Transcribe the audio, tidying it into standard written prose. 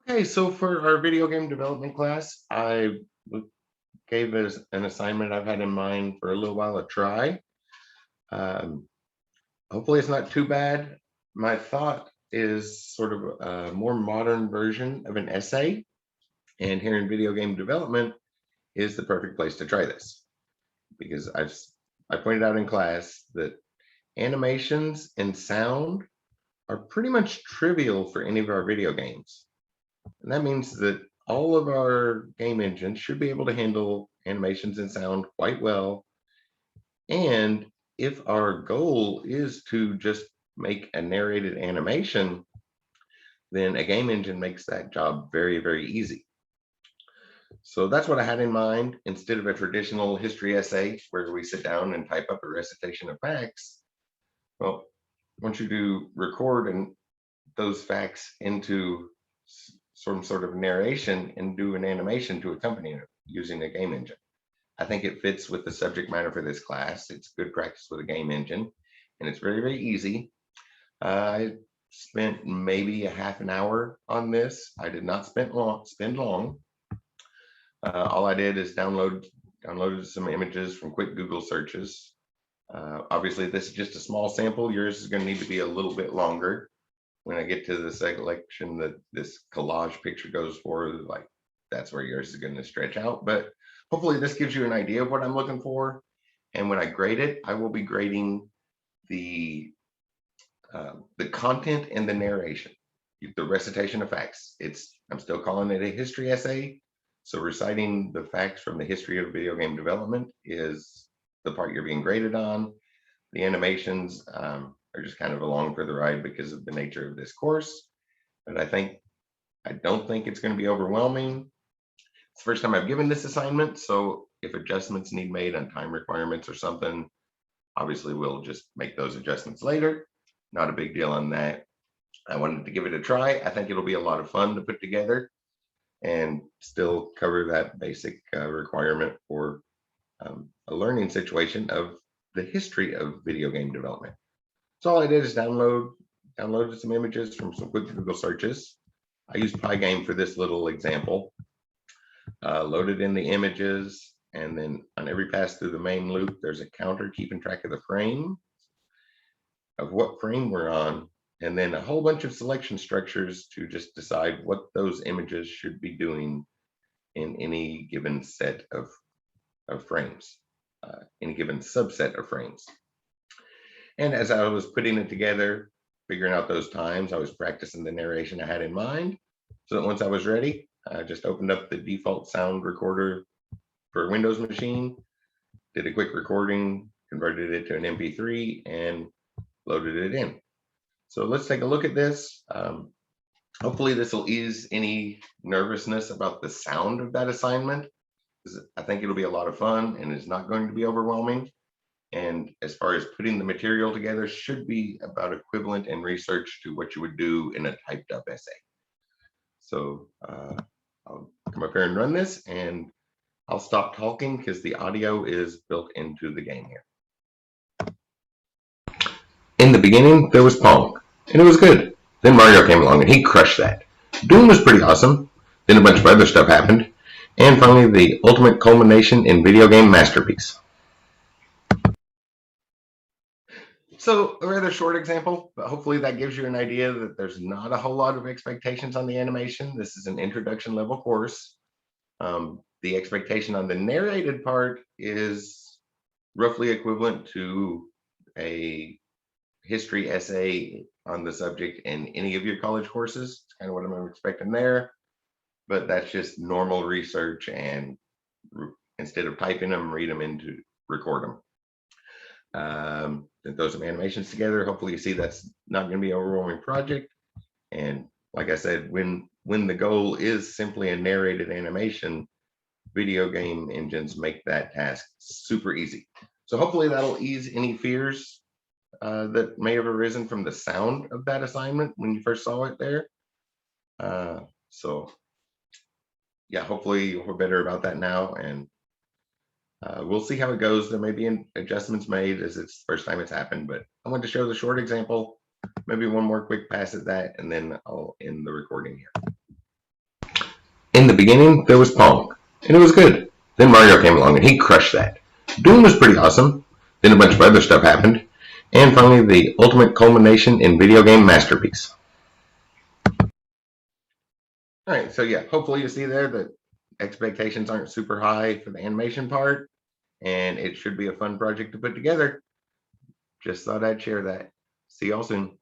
Okay, so for our video game development class, gave us an assignment I've had in mind for a little while to try. Um, Hopefully, it's not too bad. My thought is sort of a more modern version of an essay, and here in video game development is the perfect place to try this because I pointed out in class that animations and sound are pretty much trivial for any of our video games. And that means that all of our game engines should be able to handle animations and sound quite well. And if our goal is to just make a narrated animation, then a game engine makes that job very, very easy. So that's what I had in mind. Instead of a traditional history essay where we sit down and type up a recitation of facts, well, once you do record and those facts into some sort of narration and do an animation to accompany it using a game engine. I think it fits with the subject matter for this class. It's good practice with a game engine, and it's very, very easy. I spent maybe a half an hour on this. I did not spend long. All I did is downloaded some images from quick Google searches. Obviously, this is just a small sample. Yours is going to need to be a little bit longer. When I get to the selection that this collage picture goes for, like that's where yours is going to stretch out. But hopefully this gives you an idea of what I'm looking for. And when I grade it, I will be grading the content and the narration, the recitation of facts. I'm still calling it a history essay. So reciting the facts from the history of video game development is the part you're being graded on. The animations are just kind of along for the ride because of the nature of this course. But I don't think it's going to be overwhelming. It's the first time I've given this assignment, so if adjustments need made on time requirements or something, obviously we'll just make those adjustments later. Not a big deal on that. I wanted to give it a try. I think it'll be a lot of fun to put together and still cover that basic requirement for a learning situation of the history of video game development. So all I did is downloaded some images from some quick Google searches. I used Pygame for this little example. Loaded in the images, and then on every pass through the main loop, there's a counter keeping track of the frame, of what frame we're on, and then a whole bunch of selection structures to just decide what those images should be doing in any given set of frames, any given subset of frames. And as I was putting it together, figuring out those times, I was practicing the narration I had in mind, so that once I was ready, I just opened up the default sound recorder for a Windows machine, did a quick recording, converted it to an MP3, and loaded it in. So let's take a look at this. Hopefully this will ease any nervousness about the sound of that assignment. I think it'll be a lot of fun and it's not going to be overwhelming. And as far as putting the material together, should be about equivalent in research to what you would do in a typed up essay. So I'll come up here and run this, and I'll stop talking because the audio is built into the game here. In the beginning, there was Pong, and it was good. Then Mario came along, and he crushed that. Doom was pretty awesome. Then a bunch of other stuff happened. And finally, the ultimate culmination in video game masterpiece. So a rather short example, but hopefully that gives you an idea that there's not a whole lot of expectations on the animation. This is an introduction level course. The expectation on the narrated part is roughly equivalent to a history essay on the subject in any of your college courses. It's kind of what I'm expecting there, but that's just normal research, and instead of typing them, read them into record them. Throw some animations together. Hopefully you see that's not going to be an overwhelming project. And like I said, when the goal is simply a narrated animation, video game engines make that task super easy. So hopefully that'll ease any fears that may have arisen from the sound of that assignment when you first saw it there. So yeah, hopefully we're better about that now, and we'll see how it goes. There may be adjustments made as it's the first time it's happened, but I wanted to show the short example, maybe one more quick pass at that, and then I'll end the recording here. in the beginning, there was Pong, and it was good. Then Mario came along, and he crushed that. Doom was pretty awesome. Then a bunch of other stuff happened. And finally, the ultimate culmination in video game masterpiece. All right, so yeah, hopefully you see there that expectations aren't super high for the animation part, and it should be a fun project to put together. Just thought I'd share that. See y'all soon.